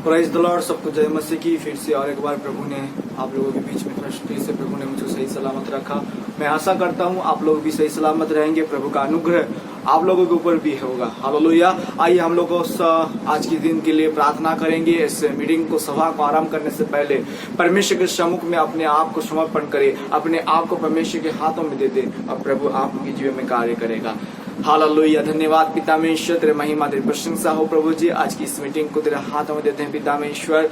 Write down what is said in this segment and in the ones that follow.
Praise the Lord, सबको जय मसीह की। फिर से और एक बार प्रभु ने आप लोगों के बीच में फिर से प्रभु ने मुझे सही सलामत रखा। मैं आशा करता हूँ आप लोग भी सही सलामत रहेंगे। प्रभु का अनुग्रह आप लोगों के ऊपर भी होगा। हालेलुया। आइए हम लोग आज के दिन के लिए प्रार्थना करेंगे। इस मीटिंग को, सभा को आरंभ करने से पहले परमेश्वर के सम्मुख में अपने आप को समर्पण करें, अपने आप को परमेश्वर के हाथों में दे दे और प्रभु आपके जीवन में कार्य करेगा। हालेलुया। धन्यवाद पिता में ईश्वर, तेरे महिमा तेरी प्रशंसा हो प्रभु जी। आज की इस मीटिंग को तेरे हाथों में देते हैं पिता में ईश्वर।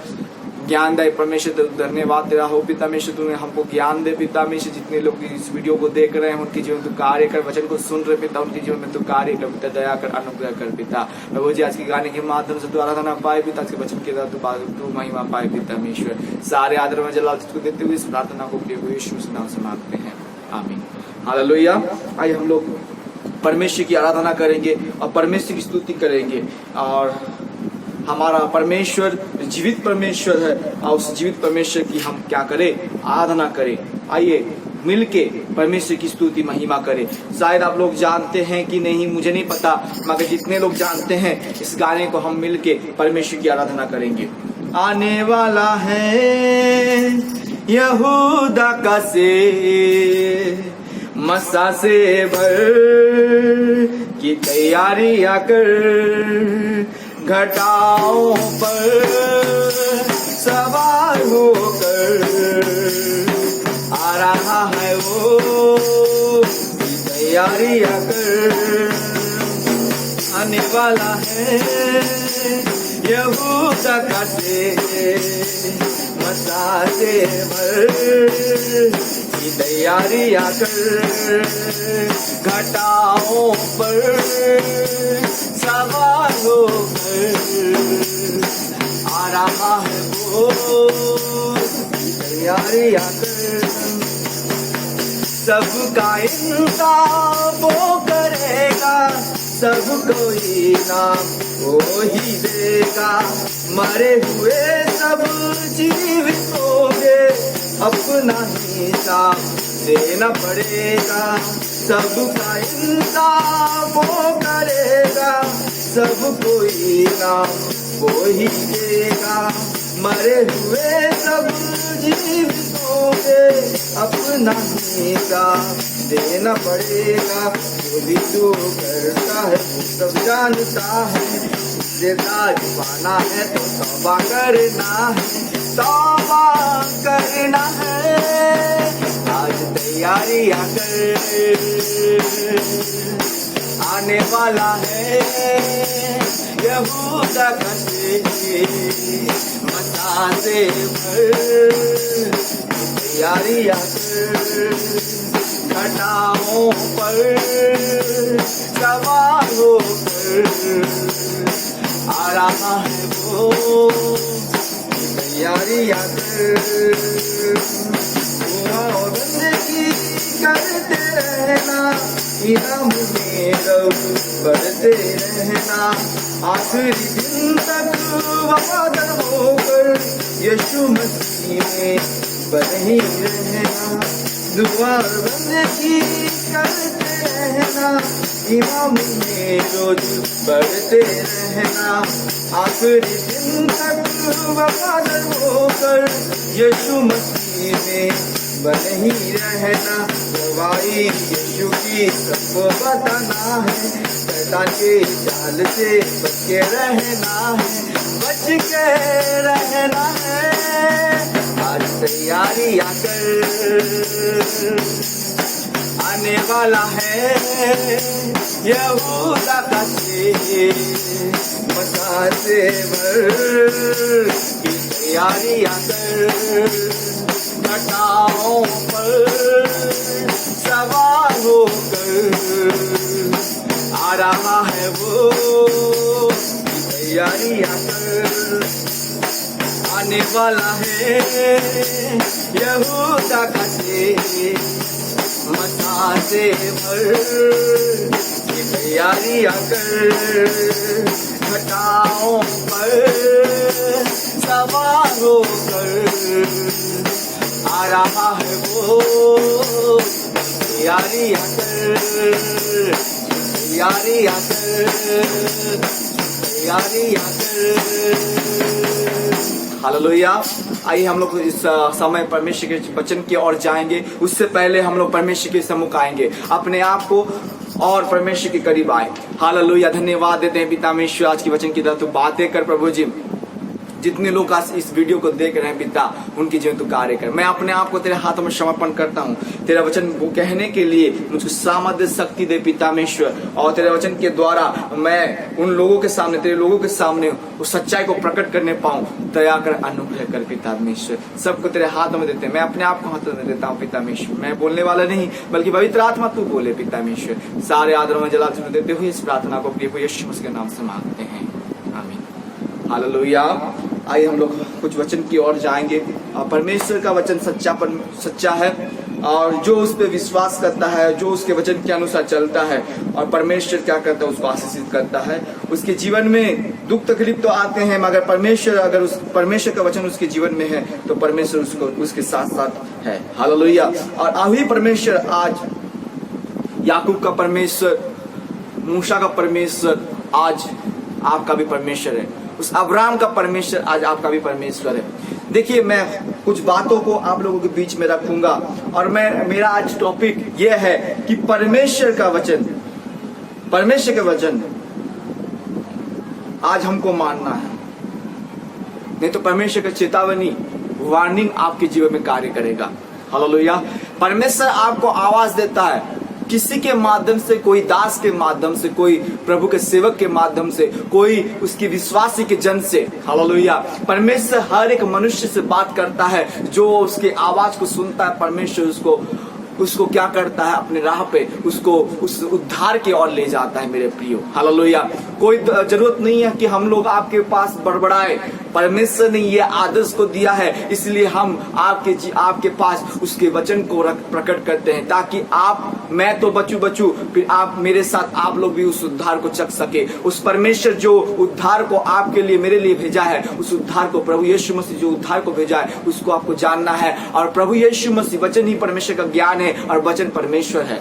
ज्ञानदायी परमेश्वर, धन्यवाद तेरा हो पिता में ईश्वर, तूने हमको ज्ञान दे पिता में ईश्वर। जितने लोग इस वीडियो को देख रहे हैं उनके जीवन तू कार्य कर, वचन को सुन रहे पिता उनके जीवन में तू कार्य कर पिता, दया कर, अनुग्रह कर पिता प्रभु जी। आज के गाने के माध्यम से तू आराधना पाए पिता, आज के वचन के द्वारा तू महिमा पाए पिता में ईश्वर। सारे आदर में जलाल तुझको देते हुए इस प्रार्थना को यीशु के नाम से मांगते हैं, आमीन। हालेलुया। आइए हम लोग परमेश्वर की आराधना करेंगे और परमेश्वर की स्तुति करेंगे। और हमारा परमेश्वर जीवित परमेश्वर है और उस जीवित परमेश्वर की हम क्या करें? आराधना करें। आइए मिलके परमेश्वर की स्तुति महिमा करें। शायद आप लोग जानते हैं कि नहीं, मुझे नहीं पता, मगर जितने लोग जानते हैं इस गाने को हम मिलके परमेश्वर की आराधना करेंगे। आने वाला है यहूदा का से मसा से भर की तैयारियां कर, घटाओं पर सवार होकर आ रहा है वो, की तैयारियां कर। आने वाला है यहूदा का से मसा से भर की तैयारियां कर, घटाओं पर सवार होकर आ रहा है वो, तैयारियां कर। सबका इंसाफ वो करेगा, सबको इनाम वो ही देगा। मरे हुए सब जीवित होंगे, अपना हिसाब देना पड़ेगा। सबका इंसाफ वो करेगा, सबको इनाम वो ही देगा। मरे हुए सब जीवित होंगे, अपना हिसाब देना पड़ेगा। जो भी जो करता है वो सब जानता है, उससे ताज पाना है तो तौबा करना है, तौबा करना है। आज तैयारियां कर, आने वाला है यहूदा का से मसा से भर, तैयारियां कर। घटाओं पर सवार होकर आ रहा है वो, तैयारियां कर। बंदगी करते रहना, इनाम में बढ़ते रहना। आखिरी दिन तक वफादार होकर यीशु मसीह में बने रहना। दुआ बंदगी करते रहना, इमाम में रोज बढ़ते रहना। आखिरी दिन तक वफादार होकर यीशु मसीह में बने ही रहना। गवाही यीशु की सबको बताना है, शैतान के जाल से बच के रहना है, बच के रहना है। आज तैयारियां कर, आने वाला है यहूदा का से मसा से भर की तैयारियां कर। घटाओं पर सवार होकर आ रहा है वो, तैयारियां कर। आने वाला है यहूदा का से मसा से भर की तैयारियां कर। घटाओं पर सवार होकर आ रहा है वो, तैयारियां कर, तैयारियां कर, तैयारियां कर। हालेलुया। आइए हम लोग इस समय परमेश्वर के वचन की ओर जाएंगे। उससे पहले हम लोग परमेश्वर के सम्मुख आएंगे, अपने आप को और परमेश्वर के करीब आए। हालेलुया। धन्यवाद देते हैं पिता परमेश्वर आज की वचन की तरफ तू बातें कर प्रभु जी। जितने लोग आज इस वीडियो को देख रहे हैं पिता, उनकी जीवन तू कार्य कर। मैं अपने आप को तेरे हाथों में समर्पण करता हूँ। तेरा वचन को कहने के लिए मुझको सामर्थ्य शक्ति दे पिता परमेश्वर, और तेरे वचन के द्वारा मैं उन लोगों के सामने, तेरे लोगों के सामने उस सच्चाई को प्रकट करने पाऊँ। दया कर, अनुग्रह कर पिता परमेश्वर। सबको तेरे हाथों में देते हैं। मैं अपने आप को हाथों में देता हूँ पिता परमेश्वर। मैं बोलने वाला नहीं बल्कि पवित्र आत्मा तू बोले पिता परमेश्वर। सारे आदर में जलाल देते हुए इस प्रार्थना को प्रिय यीशु मसीह के नाम से मांगते हैं, आमीन। हालेलुया। आइए हम लोग कुछ वचन की ओर जाएंगे। परमेश्वर का वचन सच्चा है, और जो उस पर विश्वास करता है, जो उसके वचन के अनुसार चलता है, और परमेश्वर क्या करता है, उसको आशीषित करता है। उसके जीवन में दुख तकलीफ तो आते हैं, मगर परमेश्वर का वचन उसके जीवन में है तो परमेश्वर उसको उसके साथ साथ है। हालेलुया। और अभी परमेश्वर आज याकूब का परमेश्वर, मूसा का परमेश्वर आज आपका भी परमेश्वर है। उस अब्राहम का परमेश्वर आज आपका भी परमेश्वर है। देखिए, मैं कुछ बातों को आप लोगों के बीच में रखूंगा, और मेरा आज टॉपिक यह है कि परमेश्वर का वचन आज हमको मानना है, नहीं तो परमेश्वर का चेतावनी, वार्निंग आपके जीवन में कार्य करेगा। हालेलुया। परमेश्वर आपको आवाज देता है किसी के माध्यम से, कोई दास के माध्यम से, कोई प्रभु के सेवक के माध्यम से, कोई उसकी विश्वासी के जन से। हालेलुया। परमेश्वर हर एक मनुष्य से बात करता है। जो उसके आवाज को सुनता है, परमेश्वर उसको क्या करता है, अपने राह पे उसको उस उद्धार की ओर ले जाता है मेरे प्रियो। हालेलुया। कोई जरूरत नहीं है कि हम लोग आपके पास बड़बड़ाए। परमेश्वर ने ये आदेश को दिया है, इसलिए हम आपके पास उसके वचन को प्रकट करते हैं, ताकि मैं तो बचूं, फिर आप मेरे साथ, आप लोग भी उस उद्धार को चख सके। उस परमेश्वर जो उद्धार को आपके लिए, मेरे लिए भेजा है, उस उद्धार को, प्रभु यीशु मसीह जो उद्धार को भेजा है, उसको आपको जानना है। और प्रभु यीशु मसीह, वचन ही परमेश्वर का ज्ञान है, और वचन परमेश्वर है।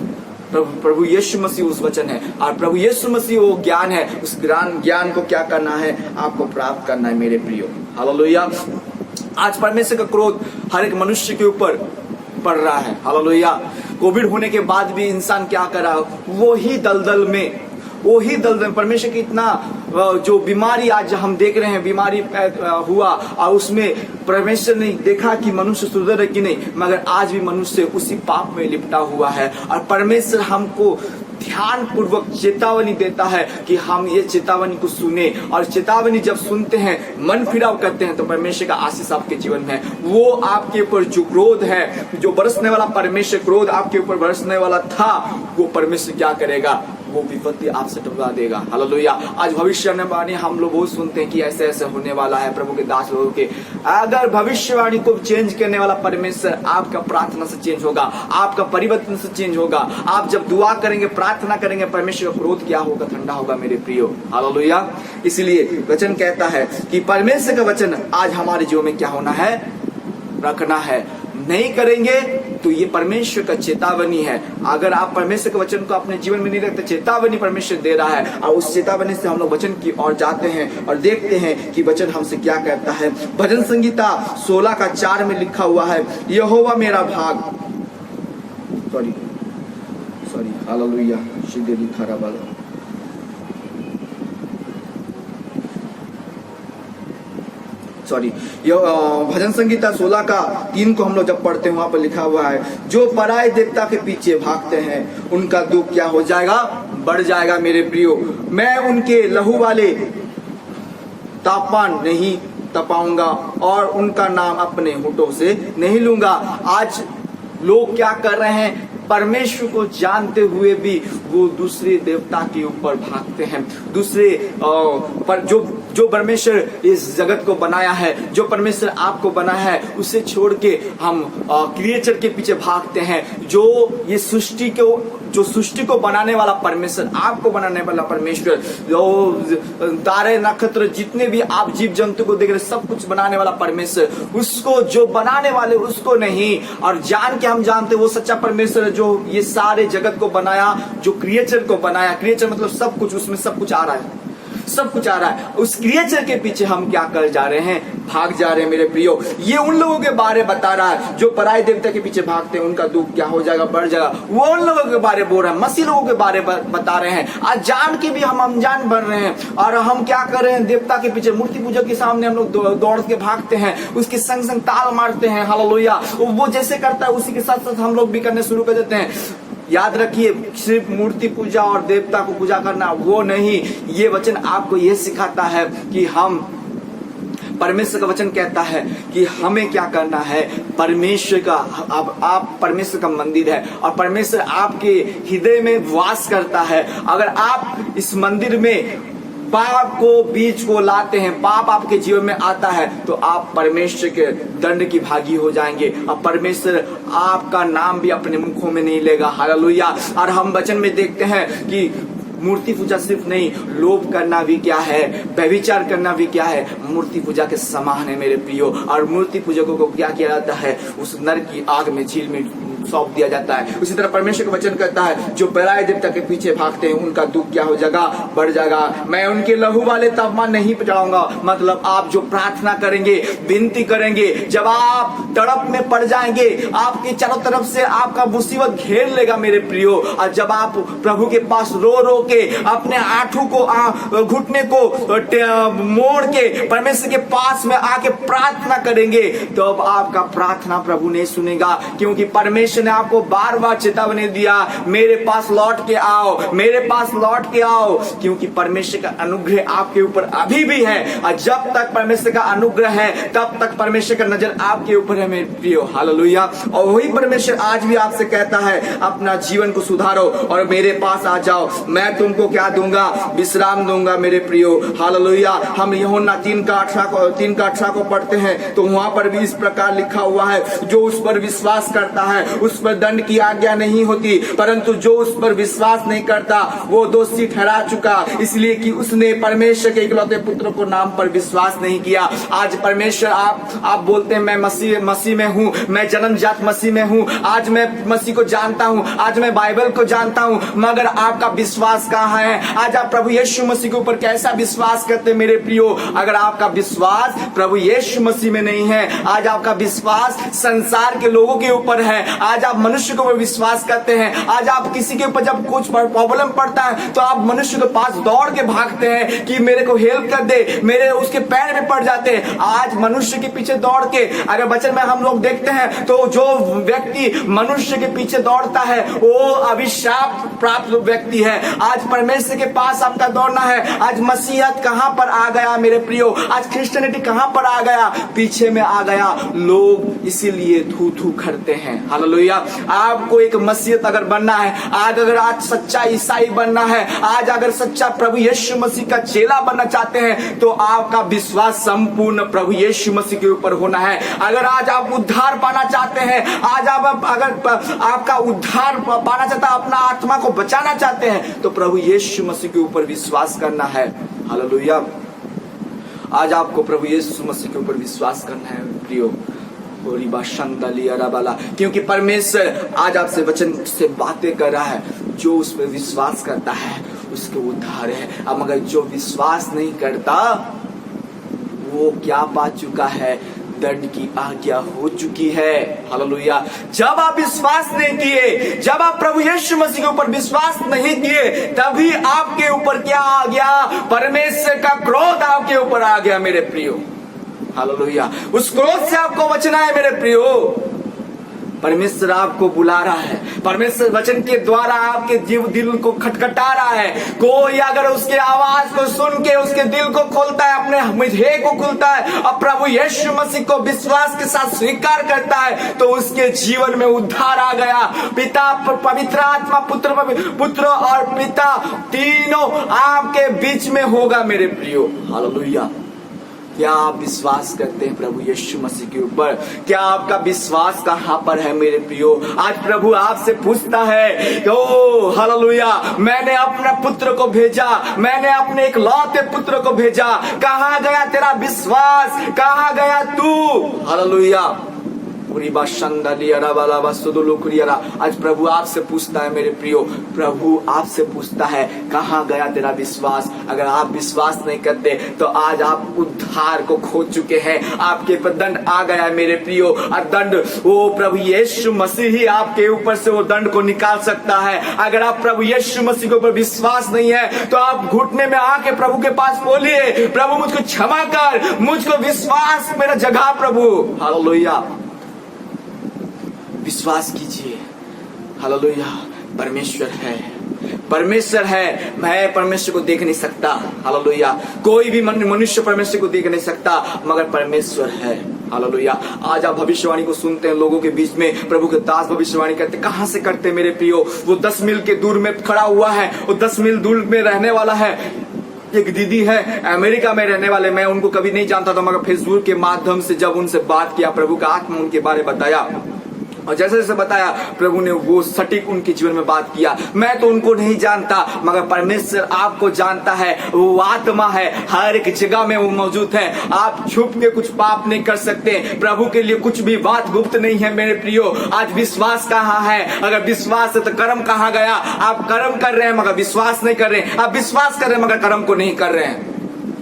प्रभु यीशु मसीह उस वचन है, और प्रभु यीशु मसीह वो ज्ञान है। उस ज्ञान को क्या करना है, आपको प्राप्त करना है मेरे प्रियो। हालेलुया। आज परमेश्वर का क्रोध हर एक मनुष्य के ऊपर पड़ रहा है। हालेलुया। कोविड होने के बाद भी इंसान क्या कर रहा है, वो ही दलदल में परमेश्वर की इतना जो बीमारी आज हम देख रहे हैं, बीमारी हुआ, और उसमें परमेश्वर ने देखा कि मनुष्य सुधर है कि नहीं, मगर आज भी मनुष्य उसी पाप में लिपटा हुआ है। और परमेश्वर हमको ध्यान पूर्वक चेतावनी देता है कि हम ये चेतावनी को सुने, और चेतावनी जब सुनते हैं, मन फिराव करते हैं, तो परमेश्वर का आशीष आपके जीवन में है। वो आपके ऊपर जो क्रोध है, जो बरसने वाला परमेश्वर क्रोध आपके ऊपर बरसने वाला था, वो परमेश्वर क्या करेगा, वो विपत्ति आपसे टुकरा देगा। हालेलुया। आज भविष्यवाणी हम लोग बहुत सुनते हैं कि ऐसे ऐसे होने वाला है प्रभु के दास लोगों के। अगर भविष्यवाणी को चेंज करने वाला परमेश्वर, आपका प्रार्थना से चेंज होगा, आपका परिवर्तन से चेंज होगा। आप जब दुआ करेंगे, प्रार्थना करेंगे, परमेश्वर का क्रोध क्या होगा, ठंडा होगा मेरे प्रियो। हालेलुया। इसलिए वचन कहता है कि परमेश्वर का वचन आज हमारे जीवन में क्या होना है, रखना है। नहीं करेंगे तो ये परमेश्वर का चेतावनी है। अगर आप परमेश्वर के वचन को अपने जीवन में नहीं रखते, चेतावनी परमेश्वर दे रहा है, और उस चेतावनी से हम लोग वचन की ओर जाते हैं और देखते हैं कि वचन हमसे क्या कहता है। भजन संगीता 16:4 में लिखा हुआ है, यहोवा मेरा भाग, सॉरी हालेलुया, सीधे लिखा रहा वाला, भजन संगीता 16:3 को हम लोग जब पढ़ते हैं, वहां पर लिखा हुआ है, जो पराये देवता के पीछे भागते हैं उनका दुख क्या हो जाएगा, बढ़ जाएगा मेरे प्रियो। मैं उनके लहू वाले तापमान नहीं तपाऊंगा, और उनका नाम अपने होठों से नहीं लूंगा। आज लोग क्या कर रहे हैं, परमेश्वर को जानते हुए भी वो दूसरे देवता के ऊपर भागते हैं। दूसरे पर जो परमेश्वर इस जगत को बनाया है, जो परमेश्वर आपको बनाया है, उसे छोड़ के हम क्रिएचर के पीछे भागते हैं। जो सृष्टि को बनाने वाला परमेश्वर, आपको बनाने वाला परमेश्वर, जो तारे नक्षत्र जितने भी आप जीव जंतु को देख रहे, सब कुछ बनाने वाला परमेश्वर, उसको जो बनाने वाले उसको नहीं, और जान के हम जानते वो सच्चा परमेश्वर है, जो ये सारे जगत को बनाया, जो क्रिएचर को बनाया। क्रिएचर मतलब सब कुछ, उसमें सब कुछ आ रहा है, सब कुछ आ रहा है। उस क्रिएचर के पीछे हम क्या कर जा रहे हैं, भाग जा रहे हैं मेरे प्रियो। ये उन लोगों के बारे बता रहा है जो पराये देवता के पीछे भागते हैं, उनका दुख क्या हो जाएगा, बढ़ जाएगा। वो उन लोगों के बारे बोल रहा है, मसीह लोगों के बारे बता रहे हैं। आज जान के भी हम अनजान बन रहे हैं और हम क्या कर रहे हैं, देवता के पीछे, मूर्ति पूजा के सामने हम लोग दौड़ के भागते हैं, उसके संग संग ताल मारते हैं। हालेलुया। वो जैसे करता है उसी के साथ साथ हम लोग भी करने शुरू कर देते हैं। याद रखिए, सिर्फ मूर्ति पूजा और देवता को पूजा करना वो नहीं, ये वचन आपको ये सिखाता है कि हम, परमेश्वर का वचन कहता है कि हमें क्या करना है। परमेश्वर का, अब आप परमेश्वर का मंदिर है और परमेश्वर आपके हृदय में वास करता है। अगर आप इस मंदिर में पाप को, बीज को लाते हैं, पाप आपके जीवन में आता है, तो आप परमेश्वर के दंड की भागी हो जाएंगे और परमेश्वर आपका नाम भी अपने मुखों में नहीं लेगा। हालेलुया। और हम वचन में देखते हैं कि मूर्ति पूजा सिर्फ नहीं, लोभ करना भी क्या है, व्यभिचार करना भी क्या है, मूर्ति पूजा के समान है मेरे प्रियो। और मूर्ति पूजकों को क्या किया जाता है, उस नरक की आग में, झील में सौंप दिया जाता है। उसी तरह परमेश्वर का वचन कहता है जो पराये देवता के पीछे भागते हैं उनका दुख क्या हो जाएगा, बढ़ जाएगा। मैं उनके लहू वाले तापमान नहीं चढ़ाऊंगा। मतलब आप जो प्रार्थना करेंगे, विनती करेंगे, जब आप तड़प में पड़ जाएंगे, आपके चारों तरफ से आपका मुसीबत घेर लेगा मेरे प्रियो, और जब आप प्रभु के पास रो रो के अपने आंखों को, घुटने को मोड़ के परमेश्वर के पास में आके प्रार्थना करेंगे, तो अब आपका प्रार्थना प्रभु नहीं सुनेगा, क्योंकि परमेश्वर ने आपको बार बार चेतावनी दिया, मेरे पास लौट के आओ, मेरे पास लौट के आओ, क्योंकि परमेश्वर का अनुग्रह आपके ऊपर अभी भी है। और जब तक परमेश्वर का अनुग्रह है तब तक परमेश्वर का नजर आपके ऊपर है मेरे प्रियो। हालेलुया। और वही परमेश्वर आज भी आपसे कहता है अपना जीवन को सुधारो और मेरे पास आ जाओ, मैं तुमको क्या दूंगा, विश्राम दूंगा मेरे प्रियो। हालेलुया। हम यूहन्ना 3:18 को पढ़ते हैं तो वहां पर भी इस प्रकार लिखा हुआ है, जो उस पर विश्वास करता है उस पर दंड की आज्ञा नहीं होती, परंतु जो उस पर विश्वास नहीं करता वो दोषी ठहरा चुका, इसलिए कि उसने परमेश्वर के इकलौते पुत्र को नाम पर विश्वास नहीं किया। आज परमेश्वर, आप बोलते हैं मैं मसीह में हूँ, मैं जन्मजात मसीह में हूँ, आज मैं मसीह को जानता हूँ, आज मैं बाइबल को जानता हूँ, मगर आपका विश्वास कहाँ है? आज आप प्रभु यीशु मसीह के ऊपर कैसा विश्वास करते हैं मेरे प्रियो? अगर आपका विश्वास प्रभु यीशु मसीह में नहीं है, आज आपका विश्वास संसार के लोगों के ऊपर है, आज आप मनुष्य के ऊपर विश्वास करते हैं, आज आप किसी के ऊपर जब कुछ प्रॉब्लम पड़ता है तो आप मनुष्य के पास दौड़ के भागते हैं कि मेरे को हेल्प कर दे, मेरे उसके पैर में पड़ जाते हैं। आज मनुष्य के पीछे दौड़ के, अगर वचन में हम लोग देखते हैं तो जो व्यक्ति मनुष्य के पीछे दौड़ता है वो अभिशाप प्राप्त व्यक्ति है। आज परमेश्वर के पास आपका दौड़ना है। आज मसीहत कहां पर आ गया मेरे प्रियो? आज क्रिश्चियनिटी कहां पर आ गया? पीछे में आ गया। लोग इसीलिए थू थू करते हैं। हालेलुया। आपको एक मसीहत अगर बनना है, आज सच्चा ईसाई बनना है, आज अगर सच्चा प्रभु यीशु मसीह का चेला बनना चाहते हैं तो आपका विश्वास संपूर्ण प्रभु यीशु मसीह के ऊपर होना है। अगर आज आप उद्धार पाना चाहते हैं, आज आप अगर आपका उद्धार पाना चाहता है, अपना आत्मा को बचाना चाहते हैं, तो प्रभु यीशु मसीह के ऊपर विश्वास करना है। हालेलुया। आज आपको प्रभु यीशु मसीह के ऊपर विश्वास करना है प्रियो। क्योंकि परमेश्वर आज आपसे वचन से बातें कर रहा है, जो उस पर विश्वास करता है उसके उद्धार है। अब मगर जो विश्वास नहीं करता वो क्या पा चुका है? दंड की आज्ञा हो चुकी है। हालेलुया। जब आप विश्वास नहीं किए, जब आप प्रभु यीशु मसीह के ऊपर विश्वास नहीं किए, तभी आपके ऊपर क्या आ गया? परमेश्वर का क्रोध आपके ऊपर आ गया मेरे प्रियो। हालेलुया। उस क्रोध से आपको बचना है मेरे प्रियो। परमेश्वर आपको बुला रहा है, परमेश्वर वचन के द्वारा आपके दिल को खटखटा रहा है। कोई अगर उसके आवाज को सुन के उसके दिल को खोलता है, अपने हृदय को खुलता है और प्रभु यीशु मसीह को विश्वास के साथ स्वीकार करता है, तो उसके जीवन में उद्धार आ गया। पिता, पवित्र आत्मा, पुत्र और पिता तीनों आपके बीच में होगा मेरे प्रियो। हालेलुया। क्या आप विश्वास करते हैं प्रभु यीशु मसीह के ऊपर? क्या आपका विश्वास कहां पर है मेरे प्रियो? आज प्रभु आपसे पूछता है, ओ हालेलुया, मैंने अपने पुत्र को भेजा, मैंने अपने इकलौते पुत्र को भेजा, कहां गया तेरा विश्वास? कहां गया तू? हालेलुया। आज प्रभु आपसे पूछता है मेरे प्रियो, प्रभु आपसे पूछता है कहाँ गया तेरा विश्वास। अगर आप विश्वास नहीं करते तो आज आप उद्धार को खो चुके हैं, आपके पर दंड आ गया है मेरे प्रियो। और दंड वो प्रभु यीशु मसीह ही आपके ऊपर से वो दंड को निकाल सकता है। अगर आप प्रभु यीशु मसीह के ऊपर विश्वास नहीं है तो आप घुटने में आके प्रभु के पास बोलिए, प्रभु मुझको क्षमा कर, मुझको विश्वास मेरा जगह प्रभु। हालेलुया, विश्वास कीजिए। हालेलुया, परमेश्वर है, परमेश्वर है। मैं परमेश्वर को देख नहीं सकता। हालेलुया, कोई भी मनुष्य परमेश्वर को देख नहीं सकता, मगर परमेश्वर है। हालेलुया, आज आप भविष्यवाणी को सुनते हैं लोगों के बीच में, प्रभु के दास भविष्यवाणी करते, कहां से करते मेरे प्रियो? वो 10 मील के दूर में खड़ा हुआ है, वो 10 मील दूर में रहने वाला है। एक दीदी है अमेरिका में रहने वाले, मैं उनको कभी नहीं जानता था, मगर फेसबुक के माध्यम से जब उनसे बात किया, प्रभु का आत्मा उनके बारे में बताया, और जैसे जैसे बताया प्रभु ने वो सटीक उनके जीवन में बात किया। मैं तो उनको नहीं जानता, मगर परमेश्वर आपको जानता है। वो आत्मा है, हर एक जगह में वो मौजूद है। आप छुप के कुछ पाप नहीं कर सकते। प्रभु के लिए कुछ भी बात गुप्त नहीं है मेरे प्रियो। आज विश्वास कहाँ है? अगर विश्वास है तो कर्म कहाँ गया? आप कर्म कर रहे हैं मगर विश्वास नहीं कर रहे हैं, आप विश्वास कर रहे हैं मगर कर्म को नहीं कर रहे हैं।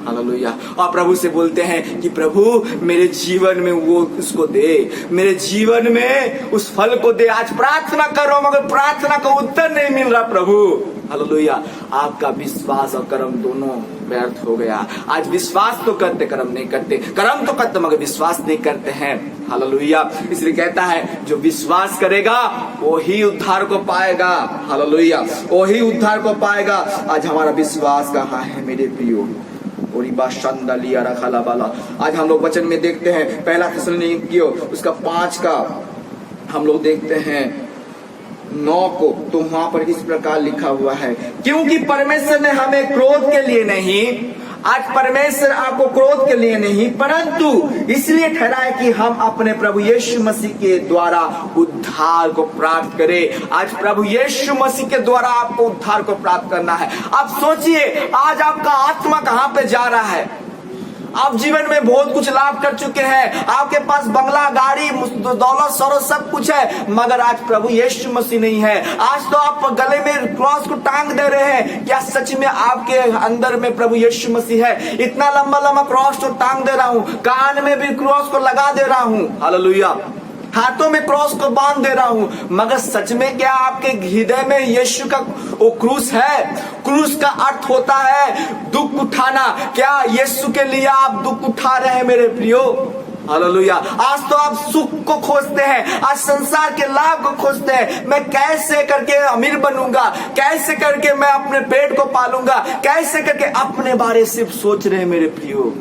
हालेलुया, और प्रभु से बोलते हैं कि प्रभु मेरे जीवन में वो उसको दे, मेरे जीवन में उस फल को दे। आज प्रार्थना करो मगर प्रार्थना का उत्तर नहीं मिल रहा प्रभु। हालेलुया, आपका विश्वास और कर्म दोनों व्यर्थ हो गया। आज विश्वास तो करते, कर्म नहीं करते, कर्म तो करते मगर विश्वास नहीं करते हैं। हालेलुया, इसलिए कहता है जो विश्वास करेगा वो ही उद्धार को पाएगा। हालेलुया, वो ही उद्धार को पाएगा। आज हमारा विश्वास कहाँ है मेरे प्रियो? आज हम लोग वचन में देखते हैं, पहला थिस्सलुनीकियों उसका 5 का हम लोग देखते हैं 9 को, तो वहां पर इस प्रकार लिखा हुआ है, क्योंकि परमेश्वर ने हमें क्रोध के लिए नहीं, आज परमेश्वर आपको क्रोध के लिए नहीं परंतु इसलिए ठहराए कि हम अपने प्रभु यीशु मसीह के द्वारा उद्धार को प्राप्त करें। आज प्रभु यीशु मसीह के द्वारा आपको उद्धार को प्राप्त करना है। आप सोचिए आज आपका आत्मा कहां पे जा रहा है? आप जीवन में बहुत कुछ लाभ कर चुके हैं, आपके पास बंगला, गाड़ी, दौलत, सरों सब कुछ है, मगर आज प्रभु यीशु मसीह नहीं है। आज तो आप गले में क्रॉस को टांग दे रहे हैं। क्या सच में आपके अंदर में प्रभु यीशु मसीह है? इतना लंबा लंबा क्रॉस को टांग दे रहा हूँ, कान में भी क्रॉस को लगा दे रहा हूँ, हालेलुया, हाथों में क्रॉस को बांध दे रहा हूं, मगर सच में क्या आपके हृदय में यीशु का वो क्रूस है? क्रूस का अर्थ होता है दुख उठाना। क्या यीशु के लिए आप दुख उठा रहे हैं मेरे प्रियो? हालेलुया, आज तो आप सुख को खोजते हैं, आज संसार के लाभ को खोजते हैं। मैं कैसे करके अमीर बनूंगा, कैसे करके मैं अपने पेट को पालूंगा, कैसे करके अपने बारे सिर्फ सोच रहे हैं मेरे प्रियो।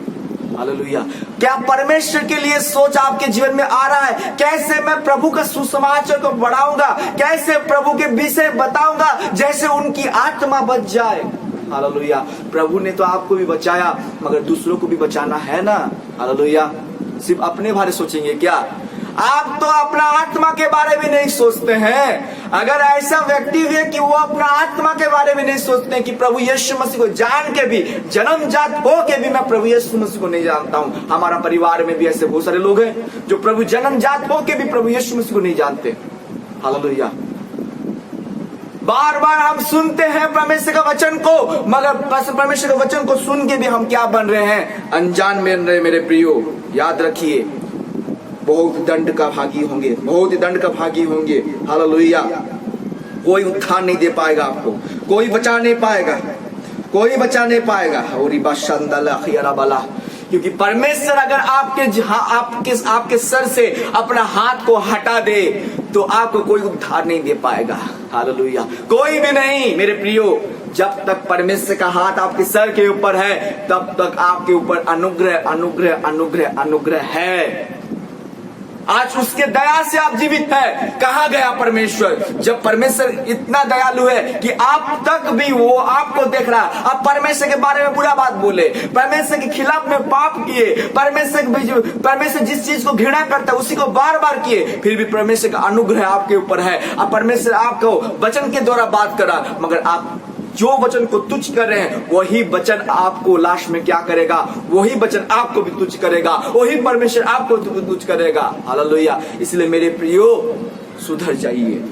हालेलुया, क्या परमेश्वर के लिए सोच आपके जीवन में आ रहा है? कैसे मैं प्रभु का सुसमाचार को बढ़ाऊंगा, कैसे प्रभु के विषय बताऊंगा जैसे उनकी आत्मा बच जाए। हालेलुया, प्रभु ने तो आपको भी बचाया मगर दूसरों को भी बचाना है ना। हालेलुया, सिर्फ अपने बारे सोचेंगे क्या? आप तो अपना आत्मा के बारे में नहीं सोचते हैं। अगर ऐसा व्यक्ति है कि वो अपना आत्मा के बारे में नहीं सोचते हैं कि प्रभु यीशु मसीह को जान के भी, जन्मजात हो के भी मैं प्रभु यीशु मसीह को नहीं जानता हूँ। हमारा परिवार में भी ऐसे बहुत सारे लोग हैं जो प्रभु जन्मजात हो के भी प्रभु यीशु मसीह को नहीं जानते। हालेलुया, बार बार हम सुनते हैं परमेश्वर का वचन को, मगर परमेश्वर का वचन को सुन के भी हम क्या बन रहे हैं? अनजान बन रहे मेरे प्रियो। याद रखिए, बहुत दंड का भागी होंगे, बहुत दंड का भागी होंगे। हालेलुया, कोई उत्थान नहीं दे पाएगा आपको, कोई बचा नहीं पाएगा, कोई बचा नहीं पाएगा। क्योंकि परमेश्वर अगर आपके सर से अपना हाथ को हटा दे तो आपको कोई उद्धार नहीं दे पाएगा। हालेलुया, कोई भी नहीं मेरे प्रियो। जब तक परमेश्वर का हाथ आपके सर के ऊपर है तब तक आपके ऊपर अनुग्रह अनुग्रह अनुग्रह अनुग्रह है। आज उसके दया से आप जीवित है। कहाँ गया परमेश्वर? जब परमेश्वर इतना दयालु है कि आप तक भी वो आपको देख रहा, आप परमेश्वर के बारे में बुरा बात बोले, परमेश्वर के खिलाफ में पाप किए, परमेश्वर जिस चीज को घृणा करता है उसी को बार बार किए, फिर भी परमेश्वर का अनुग्रह आपके ऊपर है। अब परमेश्वर आपको वचन के द्वारा बात करा, मगर आप जो वचन को तुच्छ कर रहे हैं वही वचन आपको लास्ट में क्या करेगा, वही वचन आपको भी तुच्छ करेगा, वही परमेश्वर आपको तुच्छ करेगा। हालेलुया। इसलिए मेरे प्रियो सुधर जाइए,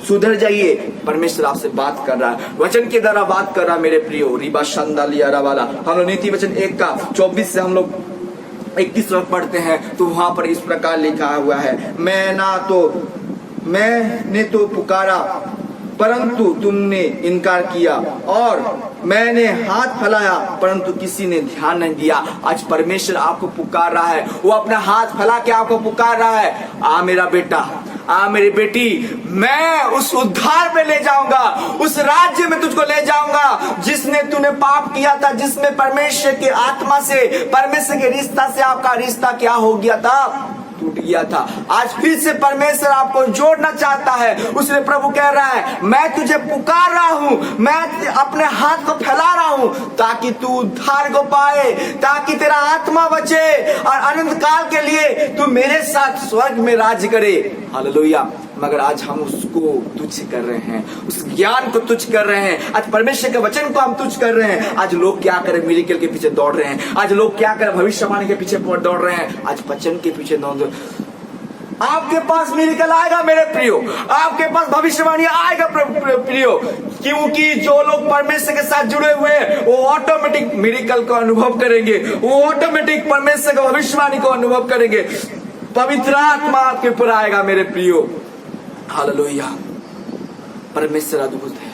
सुधर जाइए। परमेश्वर आपसे बात कर रहा है, वचन के द्वारा बात कर रहा है मेरे प्रियो। रिबा शंदालिया वाला हम लोग नीति वचन 1 का 24 से हम लोग 21 तक पढ़ते हैं तो वहां पर इस प्रकार लिखा हुआ है, मैंने तो पुकारा परंतु तुमने इनकार किया, और मैंने हाथ फैलाया परंतु किसी ने ध्यान नहीं दिया। आज परमेश्वर आपको पुकार रहा है, वो अपना हाथ फैला के आपको पुकार रहा है, आ मेरा बेटा, आ मेरी बेटी, मैं उस उद्धार में ले जाऊंगा, उस राज्य में तुझको ले जाऊंगा जिसने तूने पाप किया था, जिसमें परमेश्वर के आत्मा से, परमेश्वर के रिश्ता से आपका रिश्ता क्या हो गया था, टूट गया था। आज फिर से परमेश्वर आपको जोड़ना चाहता है। उसने प्रभु कह रहा है, मैं तुझे पुकार रहा हूं, मैं अपने हाथ को फैला रहा हूं ताकि तू उद्धार को पाए, ताकि तेरा आत्मा बचे और अनंत काल के लिए तू मेरे साथ स्वर्ग में राज्य करे। हालेलुया। मगर आज हम उसको तुच्छ कर रहे हैं, उस ज्ञान को तुच्छ कर रहे हैं, आज परमेश्वर के वचन को हम तुच्छ कर रहे हैं। आज लोग क्या करें, मिरेकल के पीछे दौड़ रहे हैं, आज लोग क्या करें, भविष्यवाणी के पीछे दौड़ रहे हैं, आज वचन के पीछे दौड़। आपके पास मिरेकल आएगा मेरे प्रियो, आपके पास भविष्यवाणी आएगा प्रियो, क्योंकि जो लोग परमेश्वर के साथ जुड़े हुए हैं वो ऑटोमेटिक मिरेकल को अनुभव करेंगे, वो ऑटोमेटिक परमेश्वर की भविष्यवाणी को अनुभव करेंगे। पवित्र आत्मा आपके ऊपर आएगा मेरे प्रियो। हालेलुया। परमेश्वर अद्भुत है।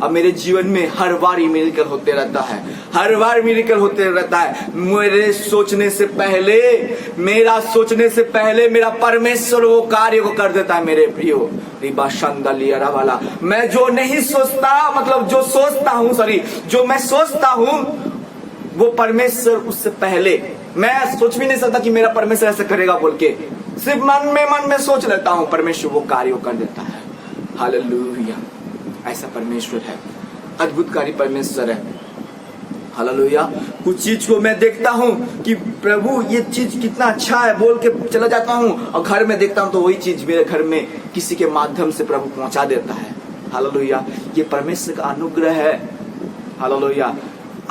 अब मेरे जीवन में हर बार मिरेकल होते रहता है, हर बार मिरेकल होते रहता है। मेरे सोचने से पहले, मेरा सोचने से पहले मेरा परमेश्वर वो कार्य को कर देता है मेरे प्रियो। रिबा शंदालिया वाला, मैं जो नहीं सोचता, मतलब जो सोचता हूँ, सॉरी, जो मैं सोचता हूँ वो परमेश्वर उससे पहले, मैं सोच भी नहीं सकता कि मेरा परमेश्वर ऐसा करेगा बोल के, सिर्फ मन में सोच लेता हूं, परमेश्वर वो कार्य कर देता है। हालेलुया। ऐसा परमेश्वर है, अद्भुतकारी परमेश्वर है। हालेलुया। कुछ चीज को मैं देखता हूं कि प्रभु ये चीज कितना अच्छा है बोल के चला जाता हूं, और घर में देखता हूं तो वही चीज मेरे घर में किसी के माध्यम से प्रभु पहुंचा देता है। हालेलुया। ये परमेश्वर का अनुग्रह है। हालेलुया।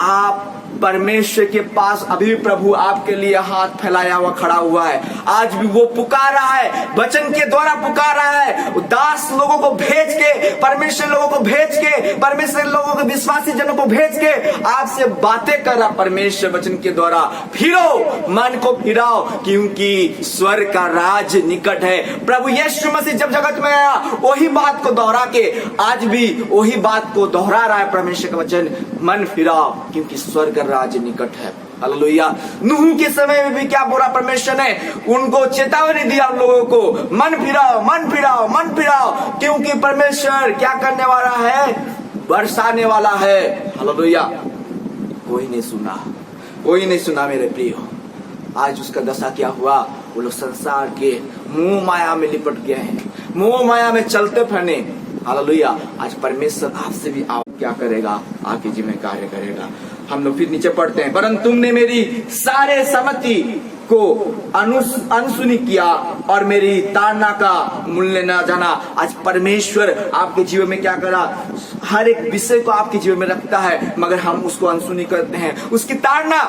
आप परमेश्वर के पास अभी भी प्रभु आपके लिए हाथ फैलाया हुआ खड़ा हुआ है। आज भी वो पुकार रहा है, वचन के द्वारा पुकार रहा है। दास लोगों को भेज के, परमेश्वर लोगों को भेज के, परमेश्वर लोगों को, विश्वासी जनों को भेज के आपसे बातें कर रहा परमेश्वर वचन के द्वारा। फिरो, मन को फिराओ, क्योंकि स्वर्ग का राज निकट है। प्रभु यीशु मसीह जब जगत में आया वही बात को दोहरा के आज भी वही बात को दोहरा रहा है परमेश्वर का वचन, मन फिराओ क्योंकि स्वर्ग राज निकट है। हालेलुया। नूह के समय में भी क्या बोला परमेश्वर ने, उनको चेतावनी दिया उन लोगों को, मन फिराओ, मन फिराओ, मन फिराओ, क्योंकि परमेश्वर क्या करने वाला है, बरसाने वाला है। हालेलुया। कोई नहीं सुना, कोई नहीं सुना मेरे प्रियो। आज उसका दशा क्या हुआ, वो लोग संसार के मोह माया में लिपट गए हैं, मोह माया में चलते फिरने। हालेलुया। आज परमेश्वर आपसे भी आप क्या करेगा, आपके जीवन में कार्य करेगा। हम लोग फिर नीचे पढ़ते हैं, परंतु तुमने मेरी सारे सम्मति को अनसुनी किया और मेरी ताड़ना का मूल्य न जाना। आज परमेश्वर आपके जीवन में क्या करा, हर एक विषय को आपके जीवन में रखता है, मगर हम उसको अनसुनी करते हैं। उसकी ताड़ना,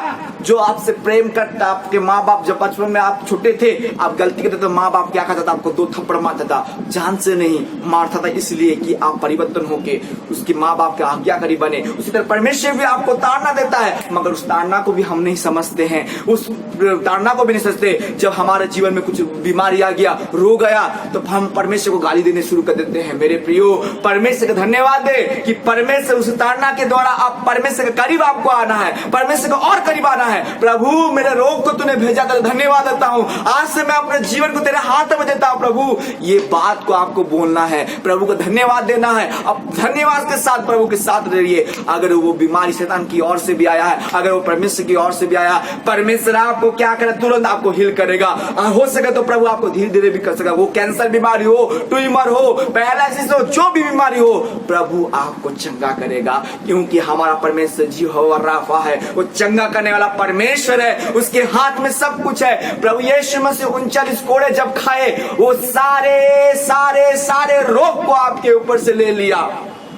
जो आपसे प्रेम करता, आपके माँ बाप जब बचपन में आप छोटे थे, आप गलती करते तो माँ बाप क्या करता था, आपको 2 थप्पड़ मारता था, जान से नहीं मारता था, इसलिए कि आप परिवर्तन होके उसके माँ बाप के आज्ञाकारी बने। उसी तरह परमेश्वर भी आपको ताड़ना देता है, मगर उस ताड़ना को भी हम नहीं समझते हैं, उस ताड़ना को भी नहीं समझते। जब हमारे जीवन में कुछ बीमारी आ गया, रोग आया, तो हम परमेश्वर को गाली देने शुरू कर देते हैं। मेरे प्रियो, परमेश्वर का धन्यवाद दे कि परमेश्वर उस ताड़ना के द्वारा आप परमेश्वर के करीब आपको आना है, परमेश्वर को और करीब आना है। प्रभु, मेरे रोग को तूने भेजा था, धन्यवाद देता हूँ। आज से मैं अपने जीवन को तेरे हाथ में देता हूँ। प्रभु, ये बात को आपको बोलना है, प्रभु को धन्यवाद देना है। अब धन्यवाद के साथ प्रभु के साथ रहिए। अगर वो बीमारी शैतान की ओर से भी आया है, अगर वो परमेश्वर की ओर से भी आया, परमेश्वर आपको क्या करे, तुरंत आपको हील करेगा। हो सके तो प्रभु आपको धीरे धीरे भी कर सकेगा। वो कैंसर बीमारी हो, ट्यूमर हो, पैरालिसिस हो, जो भी बीमारी हो, प्रभु आपको चंगा करेगा, क्योंकि हमारा परमेश्वर यहोवा राफा है। वो चंगा करने वाला परमेश्वर है, उसके हाथ में सब कुछ है। प्रभु यीशु मसीह 39 कोड़े जब खाए, वो सारे सारे सारे रोग को आपके ऊपर से ले लिया।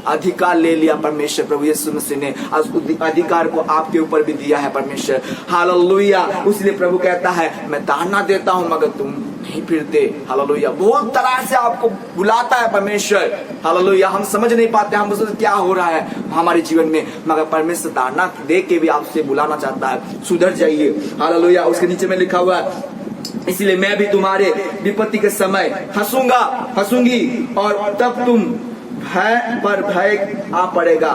अधिकार ले लिया परमेश्वर प्रभु यीशु मसीह ने, उस अधिकार को आपके ऊपर भी दिया है परमेश्वर। हालेलुया। इसलिए प्रभु कहता है मैं ताड़ना देता हूं मगर तुम नहीं फिरते। हालेलुया। बहुत तरह से आपको बुलाता है परमेश्वर। हालेलुया। हम समझ नहीं पाते, हम सोचते क्या हो रहा है हमारे जीवन में, मगर परमेश्वर ताड़ना दे के भी आपसे बुलाना चाहता है, सुधर जाइए। हालेलुया। उसके नीचे में लिखा हुआ है इसलिए मैं भी तुम्हारे विपत्ति के समय हंसूंगी और तब तुम भय पर भय आ पड़ेगा।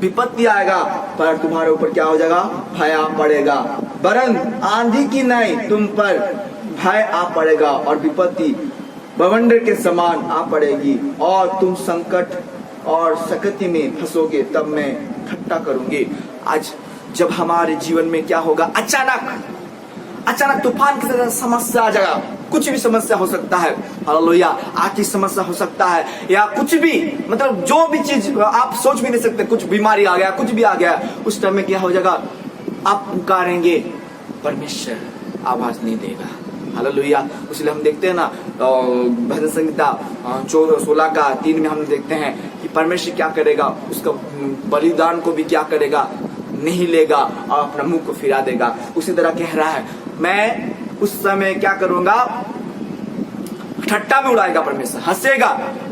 विपत्ति आएगा पर तुम्हारे ऊपर क्या हो जाएगा? भय आ पड़ेगा। वरन आंधी की नहीं तुम पर भय आ पड़ेगा और विपत्ति बवंडर के समान आ पड़ेगी और तुम संकट और सकती में फंसोगे, तब मैं ठट्ठा करूंगी। आज जब हमारे जीवन में क्या होगा, अचानक तूफान की तरह समस्या आ जाएगा। कुछ भी समस्या हो सकता है। हालेलुया। आर्थिक समस्या हो सकता है या कुछ भी, मतलब जो भी चीज आप सोच भी नहीं सकते, कुछ बीमारी आ गया, कुछ भी आ गया, उस टाइम में क्या हो जाएगा? आप पुकारेंगे, परमेश्वर आवाज नहीं देगा। हालेलुया। इसलिए हम देखते हैं ना भजन संहिता 16:3 में हम देखते हैं कि परमेश्वर क्या करेगा, उसका बलिदान को भी क्या करेगा? नहीं लेगा और अपना मुंह को फिरा देगा। उसी तरह कह रहा है मैं उस समय क्या करूंगा? ठट्ठा में उड़ाएगा परमेश्वर, हंसेगा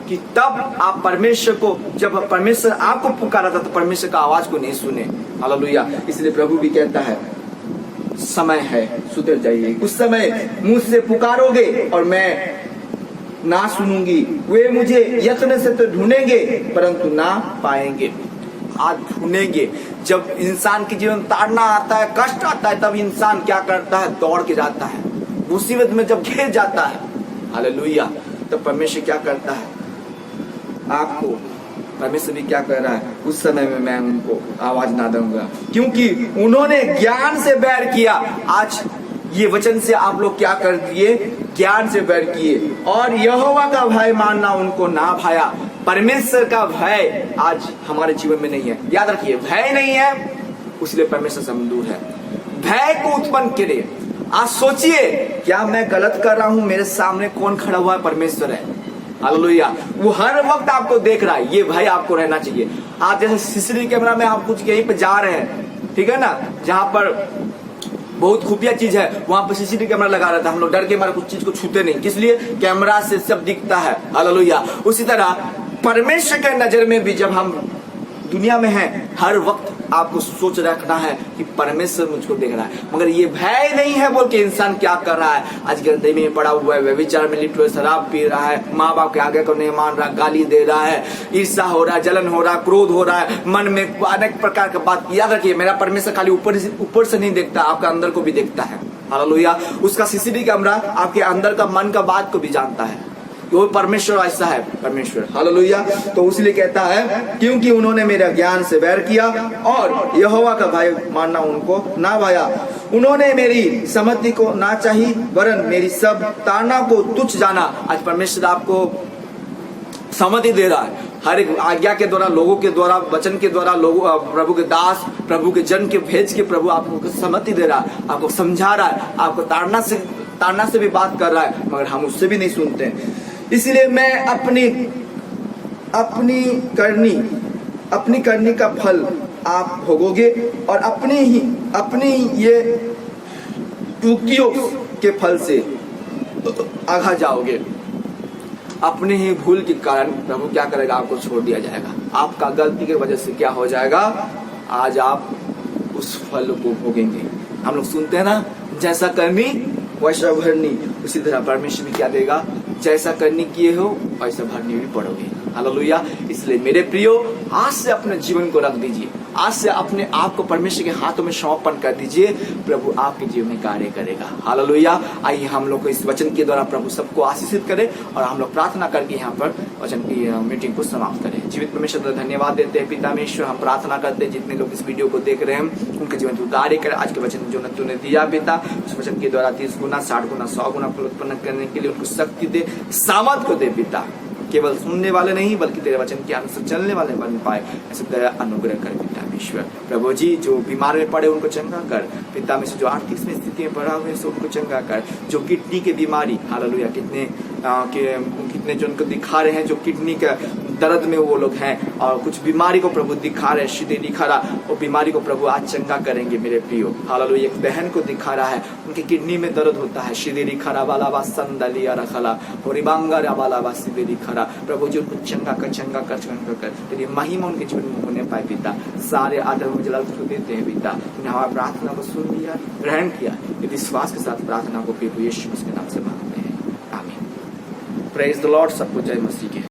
कि तब आप परमेश्वर को, जब परमेश्वर आपको पुकारा था तो परमेश्वर का आवाज को नहीं सुने। हालेलुया। इसलिए प्रभु भी कहता है समय है, सुधर जाइए। उस समय मुझसे पुकारोगे और मैं ना सुनूंगी। वे मुझे यत्न से तो ढूंढेंगे परंतु ना पाएंगे। आज ढूंढेंगे। जब इंसान के जीवन ताड़ना आता है, कष्ट आता है, तब इंसान क्या करता है? दौड़ के जाता है। मुसीबत में जब घिर जाता है, हालेलुया, तब परमेश्वर क्या करता है? आपको परमेश्वर भी क्या कर रहा है? उस समय में मैं उनको आवाज ना दूंगा क्योंकि उन्होंने ज्ञान से बैर किया। आज ये वचन से आप लोग क्या कर दिए? ज्ञान से बैर किए और यहोवा का भय मानना उनको ना भाया। परमेश्वर का भय आज हमारे जीवन में नहीं है। याद रखिए, भय नहीं है, इसलिए परमेश्वर से हम दूर है। भय को उत्पन्न करे। आज सोचिए, क्या मैं गलत कर रहा हूं? मेरे सामने कौन खड़ा हुआ है? परमेश्वर है। हालेलुया। वो हर वक्त आपको देख रहा है। ये भय आपको रहना चाहिए। आप जैसे सीसीटीवी कैमरा में आप कुछ कहीं पे जा रहे हैं, ठीक है ना, जहां पर बहुत खुफिया चीज है, वहां पर सीसीटीवी कैमरा लगा रहता है। हम लोग डर के मारे कुछ चीज को छूते नहीं, किस लिए? कैमरा से सब दिखता है। हालेलुया। उसी तरह परमेश्वर के नजर में भी जब हम दुनिया में हैं, हर वक्त आपको सोच रखना है कि परमेश्वर मुझको देख रहा है। मगर ये भय नहीं है बोल के इंसान क्या कर रहा है? आज गंदगी में पड़ा हुआ है, व्यभिचार में लिप्त हुआ, शराब पी रहा है, माँ बाप के आगे को नहीं मान रहा, गाली दे रहा है, ईर्ष्या हो रहा है, जलन हो रहा है, क्रोध हो रहा है, मन में अनेक प्रकार का बात। याद रखिए, मेरा परमेश्वर खाली ऊपर से नहीं देखता, आपका अंदर को भी देखता है। हालेलुया। उसका सीसीटीवी कैमरा आपके अंदर का मन का बात को भी जानता है। वो परमेश्वर ऐसा है, परमेश्वर। हालेलुया। तो इसलिए कहता है क्योंकि उन्होंने मेरा ज्ञान से बैर किया और यहोवा का भय मानना उनको ना भाया। उन्होंने मेरी सम्मति को ना चाही वरन मेरी सब ताड़ना को तुच्छ जाना। आज परमेश्वर आपको सम्मति दे रहा है। हर एक आज्ञा के द्वारा, लोगों के द्वारा, वचन के द्वारा, लोगों, प्रभु के दास, प्रभु के जन के भेज के प्रभु आपको सम्मति दे रहा है, आपको समझा रहा है, आपको ताड़ना से भी बात कर रहा है, मगर हम उससे भी नहीं सुनते। इसलिए मैं अपनी करनी का फल आप भोगोगे और अपनी ये युक्तियों के फल से आघा जाओगे। अपने ही भूल के कारण प्रभु क्या करेगा? आपको छोड़ दिया जाएगा। आपका गलती की वजह से क्या हो जाएगा? आज आप उस फल को भोगेंगे। हम लोग सुनते हैं ना, जैसा कर्मी वैसा भरनी। उसी तरह परमेश्वर भी क्या देगा? जैसा करनी किए हो वैसा भरनी भी पड़ोगे। हालेलुया। इसलिए मेरे प्रियो, आज से अपने जीवन को रख दीजिए, आज से अपने आप को परमेश्वर के हाथों में समर्पण कर दीजिए। प्रभु आपके जीवन में कार्य करेगा। हालेलुया। आइए हम लोग को इस वचन के द्वारा प्रभु सबको आशीषित करे और हम लोग प्रार्थना करके यहाँ पर वचन की मीटिंग को समाप्त करें। जीवित परमेश्वर को धन्यवाद देते हैं। पिता परमेश्वर, हम प्रार्थना करते हैं जितने लोग इस वीडियो को देख रहे हैं उनके जीवन में कार्य करे। आज के वचन जो तूने दिया पिता, उस वचन के द्वारा 30 गुना, 60 गुना, 100 गुना फल उत्पन्न करने के लिए उनको शक्ति दे, सामर्थ को दे पिता। केवल सुनने वाले नहीं बल्कि तेरे वचन के अनुसार चलने वाले बन पाए, ऐसे दया अनुग्रह कर पिता परमेश्वर। प्रभु जी, जो बीमार में पड़े उनको चंगा कर पिता में से, जो आर्थिक स्थिति में पड़ा हुए उनको चंगा कर, जो किडनी की बीमारी, हालेलुया, कितने जो उनको दिखा रहे हैं, जो किडनी का दर्द में वो लोग हैं और कुछ बीमारी को प्रभु दिखा रहे, सीधे दिखा रहा, वो बीमारी को प्रभु आज चंगा करेंगे मेरे प्रियो। हालेलुया। एक बहन को दिखा रहा है, उनकी किडनी में दर्द होता है, सीधे दिखा रहा वाला बा संदलिया रखला और रिबांगा वाला बा सीधे दिखा रहा, प्रभु जी उनको चंगा कर तेरी महिमा उनके जीवन में होने पाए पिता। सारे आदर मुझे तुझको देते हैं पिता, तूने हमारी प्रार्थना को सुन लिया, ग्रहण किया, विश्वास के साथ प्रार्थना को प्रभु यीशु के नाम से मांगते हैं, आमीन। Praise the Lord. सबको जय मसीह की।